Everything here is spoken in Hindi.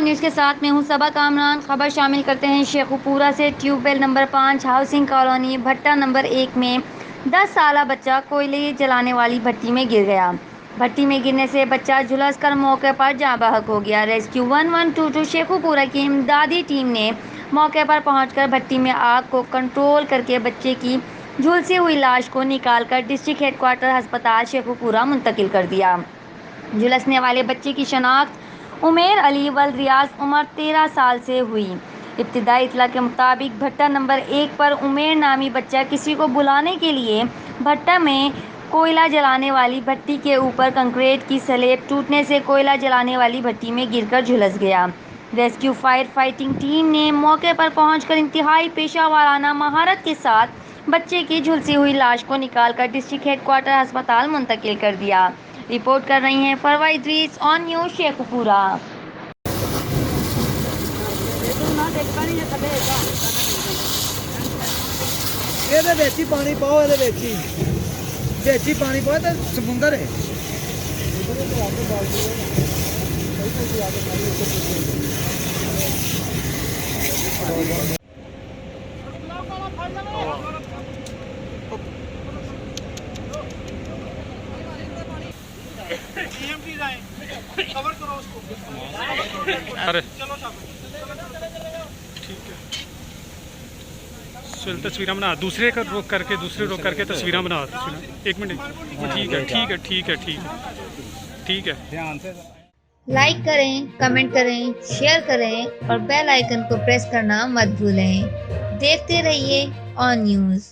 ऑन न्यूज़ के साथ मैं हूं सबा कामरान। खबर शामिल करते हैं शेखुपुरा से। ट्यूबवेल नंबर 5 हाउसिंग कॉलोनी भट्टा नंबर 1 में 10 साला बच्चा कोयले जलाने वाली भट्टी में गिर गया। भट्टी में गिरने से बच्चा झुलस कर मौके पर जाँ बहक हो गया। रेस्क्यू 1122 शेखुपुरा की इमदादी टीम ने मौके पर पहुंचकर भट्टी में आग को कंट्रोल करके बच्चे की झुलसी हुई लाश को निकालकर डिस्ट्रिक्ट हेडक्वार्टर अस्पताल शेखुपुरा मुंतकिल कर दिया। झुलसने वाले बच्चे की शनाख्त उमेर अली वल रियाज उम्र 13 साल से हुई। इब्तिदाई इतला के मुताबिक भट्टा नंबर 1 पर उमेर नामी बच्चा किसी को बुलाने के लिए भट्टा में कोयला जलाने वाली भट्टी के ऊपर कंक्रीट की स्लैब टूटने से कोयला जलाने वाली भट्टी में गिरकर झुलस गया। रेस्क्यू फायर फाइटिंग टीम ने मौके पर पहुंचकर इंतहाई पेशा वाराना महारत के साथ बच्चे की झुलसी हुई लाश को निकालकर डिस्ट्रिक्ट हेडक्वार्टर अस्पताल मुंतकिल कर दिया। रिपोर्ट कर रही हैं फरवा इद्रीस ऑन न्यूज़ शेखुपुरा। ਇਹਦੇ ਵਿੱਚ ਹੀ ਪਾਣੀ ਪਾਓ, ਇਹਦੇ ਵਿੱਚ ਹੀ ਪਾਣੀ ਪਾਓ ਤੇ ਸਮੁੰਦਰ ਹੈ। कवर करो उसको। अरे चलो ठीक है, चल तस्वीरें बना, दूसरे का रोक करके तस्वीरें बना। एक मिनट, ठीक है ठीक है ठीक है ठीक है ठीक है। ध्यान से लाइक करें, कमेंट करें, शेयर करें और बेल आइकन को प्रेस करना मत भूलें। देखते रहिए ऑन न्यूज़।